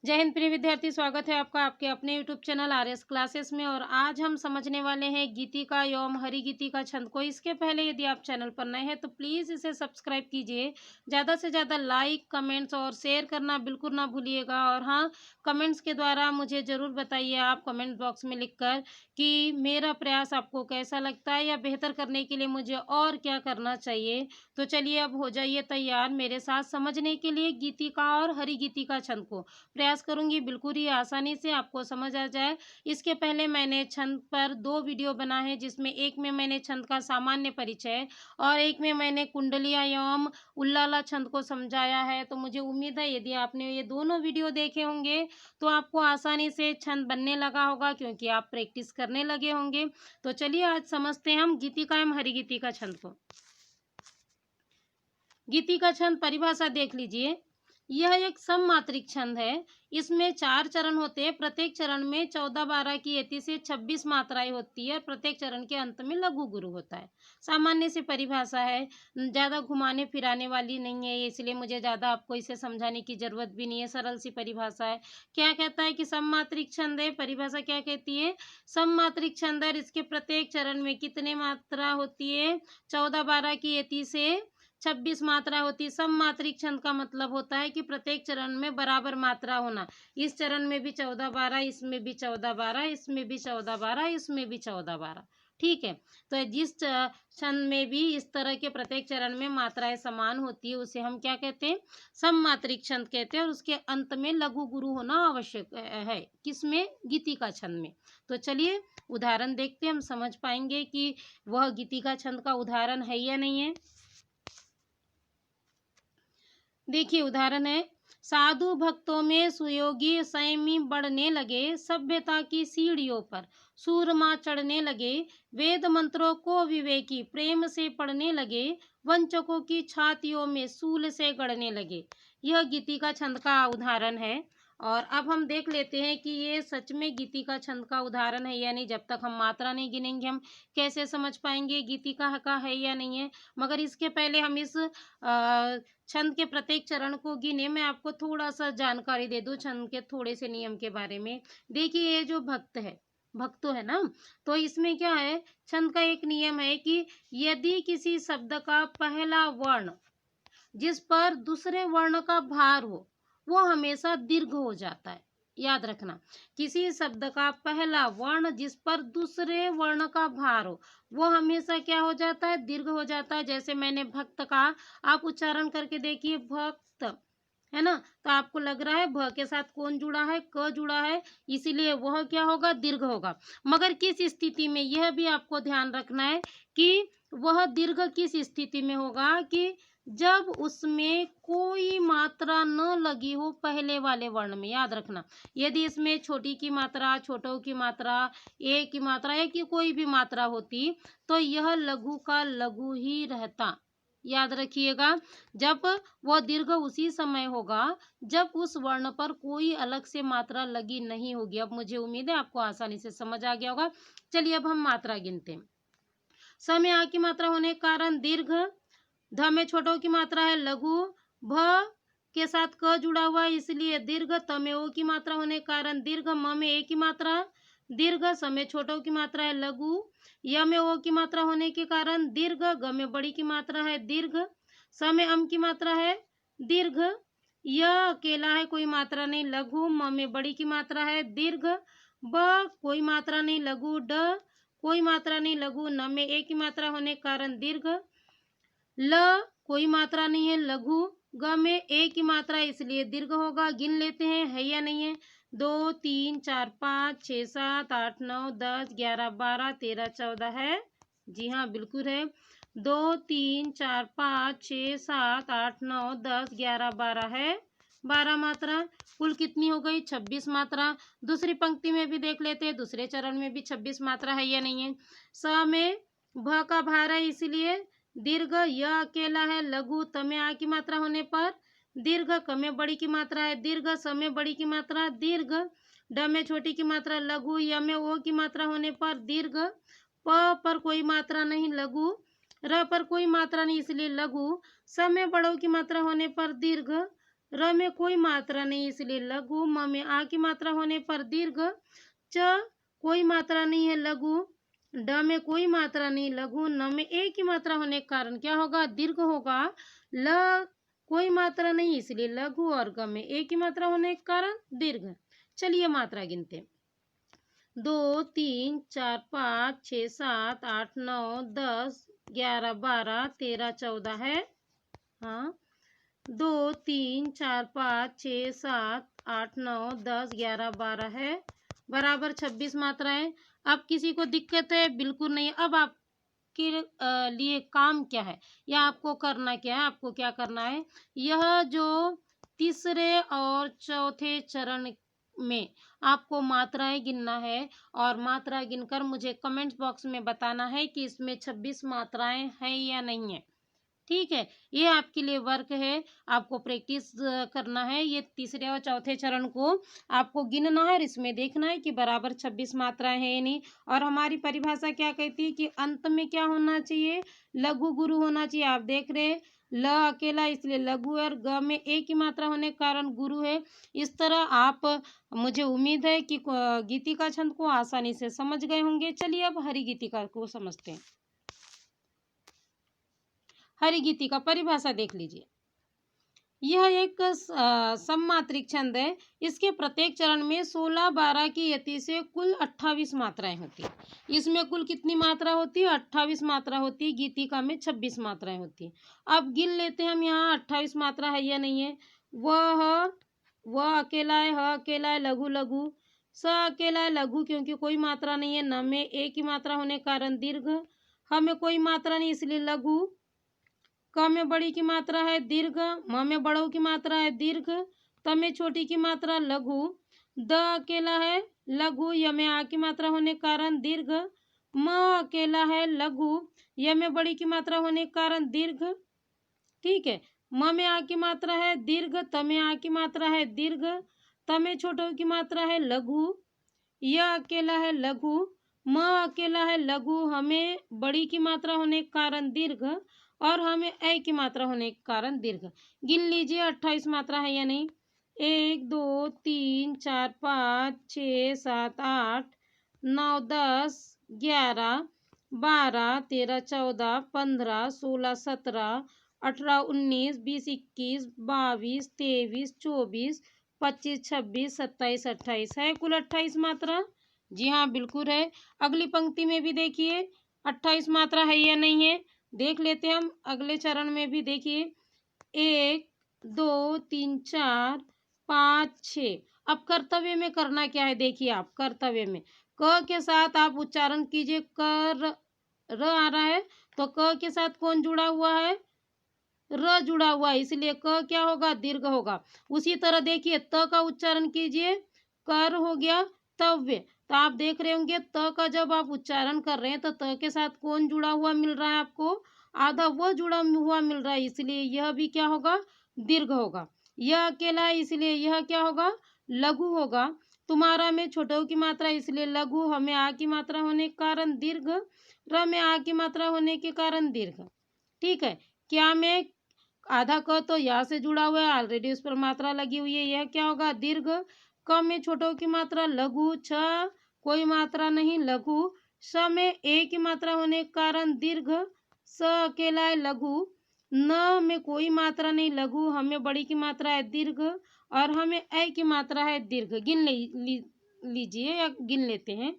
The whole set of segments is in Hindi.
जय हिंद प्रिय विद्यार्थी, स्वागत है आपका आपके अपने यूट्यूब चैनल आरएस क्लासेस में। और आज हम समझने वाले हैं गीतिका एवं हरिगीतिका छंद को। इसके पहले यदि आप चैनल पर नए हैं तो प्लीज़ इसे सब्सक्राइब कीजिए। ज़्यादा से ज़्यादा लाइक, कमेंट्स और शेयर करना बिल्कुल ना भूलिएगा। और हाँ, कमेंट्स के द्वारा मुझे ज़रूर बताइए आप कमेंट बॉक्स में लिखकर कि मेरा प्रयास आपको कैसा लगता है या बेहतर करने के लिए मुझे और क्या करना चाहिए। तो चलिए अब हो जाइए तैयार मेरे साथ समझने के लिए गीतिका और हरिगीतिका छंद को। प्रयास करूंगी बिल्कुल ही आसानी से आपको समझ आ जाए। इसके पहले मैंने छंद पर 2 वीडियो बनाए हैं, जिसमें एक में मैंने छंद का सामान्य परिचय और एक में मैंने कुंडलिया एवं उल्लाला छंद को समझाया है। तो मुझे उम्मीद है यदि आपने ये दोनों वीडियो देखे होंगे तो आपको आसानी से छंद बनने लगा होगा, क्योंकि आप प्रैक्टिस करने लगे होंगे। तो चलिए आज समझते हैं हम गीतिका एवं हरिगीतिका छंद को। गीतिका छंद परिभाषा देख लीजिए। यह एक सममात्रिक छंद है। इसमें 4 चरण होते हैं। प्रत्येक चरण में 14-12 की यति से 26 मात्राएं होती है और प्रत्येक चरण के अंत में लघु गुरु होता है। सामान्य सी परिभाषा है, ज़्यादा घुमाने फिराने वाली नहीं है, इसलिए मुझे ज़्यादा आपको इसे समझाने की जरूरत भी नहीं है। सरल सी परिभाषा है। क्या कहता है कि सममात्रिक छंद है। परिभाषा क्या कहती है? सममात्रिक छंद है, इसके प्रत्येक चरण में कितने मात्रा होती है? 14-12 की यति से 26 मात्रा होती है। सममात्रिक छंद का मतलब होता है कि प्रत्येक चरण में बराबर मात्रा होना। इस चरण में भी 14-12, इसमें भी 14-12, इसमें भी 14-12, इसमें भी 14-12। ठीक है। तो जिस छंद में भी इस तरह के प्रत्येक चरण में मात्राएं समान होती है उसे हम क्या कहते हैं? सममात्रिक छंद कहते हैं। और उसके अंत में लघु गुरु होना आवश्यक है। किसमें? गीतिका छंद में। तो चलिए उदाहरण देखते हैं, हम समझ पाएंगे कि वह गीतिका छंद का उदाहरण है या नहीं है। देखिए उदाहरण है, साधु भक्तों में सुयोगी संयमी बढ़ने लगे, सभ्यता की सीढ़ियों पर सूरमा चढ़ने लगे, वेद मंत्रों को विवेकी प्रेम से पढ़ने लगे, वंचकों की छातियों में सूल से गढ़ने लगे। यह गीतिका छंद का उदाहरण है। और अब हम देख लेते हैं कि ये सच में गीतिका छंद का उदाहरण है या नहीं। जब तक हम मात्रा नहीं गिनेंगे हम कैसे समझ पाएंगे गीतिका का है या नहीं है। मगर इसके पहले हम इस छंद के प्रत्येक चरण को गिने। मैं आपको थोड़ा सा जानकारी दे दूं छंद के थोड़े से नियम के बारे में। देखिए ये जो भक्त है, भक्तो है ना, तो इसमें क्या है, छंद का एक नियम है कि यदि किसी शब्द का पहला वर्ण जिस पर दूसरे वर्ण का भार हो वो हमेशा दीर्घ हो जाता है। याद रखना, किसी शब्द का पहला वर्ण जिस पर दूसरे वर्ण का भार हो वो हमेशा क्या हो जाता है? दीर्घ हो जाता है। जैसे मैंने भक्त कहा, आप उच्चारण करके देखिए भक्त, है ना। तो आपको लग रहा है भ के साथ कौन जुड़ा है? क जुड़ा है, इसीलिए वह क्या होगा? दीर्घ होगा। मगर किस स्थिति में, यह भी आपको ध्यान रखना है कि वह दीर्घ किस स्थिति में होगा? कि जब उसमें कोई मात्रा न लगी हो पहले वाले वर्ण में। याद रखना, यदि इसमें छोटी की मात्रा, छोटों की मात्रा, ए की मात्रा या कि कोई भी मात्रा होती तो यह लघु का लघु ही रहता। याद रखिएगा, जब वह दीर्घ उसी समय होगा जब उस वर्ण पर कोई अलग से मात्रा लगी नहीं होगी। अब मुझे उम्मीद है आपको आसानी से समझ आ गया होगा। चलिए अब हम मात्रा गिनते हैं। स में आ की मात्रा होने के कारण दीर्घ, ध में छोटों की मात्रा है लघु, भ के साथ क जुड़ा हुआ है इसलिए दीर्घ, त में ओ की मात्रा होने के कारण दीर्घ, म में ए की मात्रा दीर्घ, स में छोटों की मात्रा है लघु, य में ओ की मात्रा होने के कारण दीर्घ, ग में बड़ी की मात्रा है दीर्घ, स में अम की मात्रा है दीर्घ, य अकेला है कोई मात्रा नहीं लघु, म में बड़ी की मात्रा है दीर्घ, ब कोई मात्रा नहीं लघु, ड कोई मात्रा नहीं लघु, न में ए की मात्रा होने के कारण दीर्घ, ल कोई मात्रा नहीं है लघु, ग में ए की मात्रा इसलिए दीर्घ होगा। गिन लेते हैं है या नहीं है। 2 3 4 5 6 7 8 9 10 11 12 13 14 है। जी हाँ बिल्कुल है। 2 3 4 5 6 7 8 9 10 11 12 है। 12 मात्रा कुल कितनी हो गई? 26 मात्रा। दूसरी पंक्ति में भी देख लेते हैं, दूसरे चरण में भी 26 मात्रा है या नहीं है। स में भ का भार है इसलिए दीर्घ, य अकेला है लघु, त में आ की मात्रा होने पर दीर्घ, क में बड़ी की मात्रा है दीर्घ, स में बड़ी की मात्रा दीर्घ, ड में छोटी की मात्रा लघु, य में ओ की मात्रा होने पर दीर्घ, प पर कोई मात्रा नहीं लघु, र पर कोई मात्रा नहीं इसलिए लघु, स में बड़ों की मात्रा होने पर दीर्घ, र में कोई मात्रा नहीं इसलिए लघु, म में आ की मात्रा होने पर दीर्घ, च कोई मात्रा नहीं है लघु, ड में कोई मात्रा नहीं लघु, न में ए की मात्रा होने के कारण क्या होगा, दीर्घ होगा, ल कोई मात्रा नहीं इसलिए लघु, और ग में ए की मात्रा होने के कारण दीर्घ। चलिए मात्रा गिनते हैं। 2 3 4 5 6 7 8 9 10 11 12 13 14 है। हाँ, 2 3 4 5 6 7 8 9 10 11 12 है, बराबर 26 मात्राएं। अब किसी को दिक्कत है? बिल्कुल नहीं। अब आपके लिए काम क्या है या आपको करना क्या है? आपको क्या करना है, यह जो तीसरे और चौथे चरण में आपको मात्राएं गिनना है, और मात्रा गिनकर मुझे कमेंट बॉक्स में बताना है कि इसमें 26 मात्राएं हैं या नहीं है। ठीक है, ये आपके लिए वर्क है, आपको प्रैक्टिस करना है। ये तीसरे और चौथे चरण को आपको गिनना है और इसमें देखना है कि बराबर 26 मात्राएं हैं या नहीं। और हमारी परिभाषा क्या कहती है कि अंत में क्या होना चाहिए, लघु गुरु होना चाहिए। आप देख रहे हैं ल अकेला इसलिए लघु है, और ग में ए की मात्रा होने के कारण गुरु है। इस तरह आप, मुझे उम्मीद है कि गीतिका छंद को आसानी से समझ गए होंगे। चलिए अब हरि गीतिका को समझते हैं। हरि गीतिका परिभाषा देख लीजिए। यह एक सममात्रिक छंद है। इसके प्रत्येक चरण में 16 12 की यति से कुल 28 मात्राएं होती है। इसमें कुल कितनी मात्रा होती है, 28 मात्रा होती है। गीतिका में 26 मात्राएं होती है। अब गिन लेते हैं हम यहाँ 28 मात्रा है या नहीं है। वह अकेला है, ह अकेला है, लघु लघु, स अकेला है लघु क्योंकि कोई मात्रा नहीं है, न में ए की मात्रा होने के कारण दीर्घ, ह में कोई मात्रा नहीं इसलिए लघु, क में बड़ी की मात्रा है दीर्घ, म में बड़ों की मात्रा है दीर्घ, त में छोटी की मात्रा लघु, द अकेला है लघु, य में आ की मात्रा होने के कारण दीर्घ, म अकेला है लघु, य में बड़ी की मात्रा होने के कारण दीर्घ। ठीक है, म में आ की मात्रा है दीर्घ, त में आ की मात्रा है दीर्घ, त में छोटों की मात्रा है लघु, य अकेला है लघु, म अकेला है लघु, हमें बड़ी की मात्रा होने के कारण दीर्घ, और हमें ए की मात्रा होने के कारण दीर्घ। गिन लीजिए 28 मात्रा है या नहीं। 1 2 3 4 5 6 7 8 9 10 11 12 13 14 15 16 17 18 19 20 21 22 23 24 25 26 27 28 है कुल 28 मात्रा। जी हाँ, बिल्कुल है। अगली पंक्ति में भी देखिए 28 मात्रा है या नहीं है, देख लेते हैं हम। अगले चरण में भी देखिए 1 2 3 4 5 6। अब कर्तव्य में करना क्या है, देखिए आप कर्तव्य में क के साथ आप उच्चारण कीजिए। कर र आ रहा है तो क के साथ कौन जुड़ा हुआ है, र जुड़ा हुआ है, इसलिए क क्या होगा, दीर्घ होगा। उसी तरह देखिए त का उच्चारण कीजिए, कर हो गया तव्य। तो आप देख रहे होंगे त का जब आप उच्चारण कर रहे हैं तो त के साथ कौन जुड़ा हुआ मिल रहा है आपको, आधा वो जुड़ा हुआ मिल रहा है, इसलिए यह भी क्या होगा, दीर्घ होगा। यह अकेला है इसलिए यह क्या होगा, लघु होगा। तुम्हारा में छोटों की मात्रा इसलिए लघु, हमें आ की मात्रा होने के कारण दीर्घ, र में आ की मात्रा होने के कारण दीर्घ। ठीक है, क्या में आधा क तो यहाँ से जुड़ा हुआ है, ऑलरेडी उस पर मात्रा लगी हुई है, यह क्या होगा, दीर्घ। क में छोटों की मात्रा लघु, छ कोई मात्रा नहीं लघु, स में ए की मात्रा होने के कारण दीर्घ, स अकेला है लघु, न में कोई मात्रा नहीं लघु, हमें बड़ी की मात्रा है दीर्घ, और हमें ए की मात्रा है दीर्घ। लीजिए या गिन लेते हैं।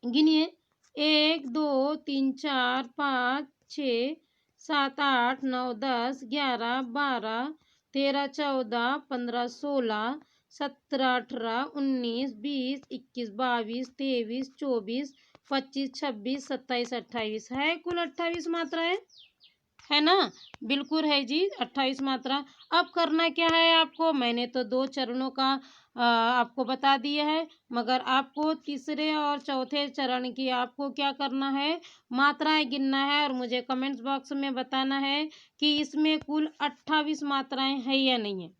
गिनिए 1 2 3 4 5 6 7 8 9 10 11 12 13 14 15 16 17 18 19 20 21 22 23 24 25 26 27 28 है कुल 28 मात्रा है ना, बिल्कुल है जी 28 मात्रा। अब करना क्या है आपको, मैंने तो 2 चरणों का आपको बता दिया है, मगर आपको तीसरे और चौथे चरण की आपको क्या करना है, मात्राएं गिनना है, और मुझे कमेंट्स बॉक्स में बताना है कि इसमें कुल 28 मात्राएं हैं या नहीं है।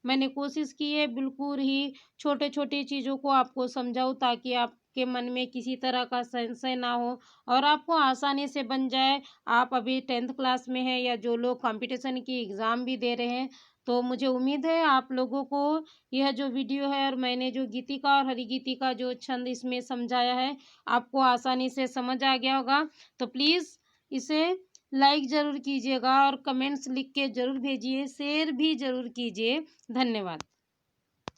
मैंने कोशिश की है बिल्कुल ही छोटे छोटे चीज़ों को आपको समझाऊँ, ताकि आपके मन में किसी तरह का संशय ना हो और आपको आसानी से बन जाए। आप अभी 10th क्लास में हैं या जो लोग कंपटीशन की एग्ज़ाम भी दे रहे हैं, तो मुझे उम्मीद है आप लोगों को यह जो वीडियो है और मैंने जो गीतिका और हरिगीतिका जो छंद इसमें समझाया है, आपको आसानी से समझ आ गया होगा। तो प्लीज़ इसे लाइक ज़रूर कीजिएगा और कमेंट्स लिख के ज़रूर भेजिए, शेयर भी ज़रूर कीजिए। धन्यवाद।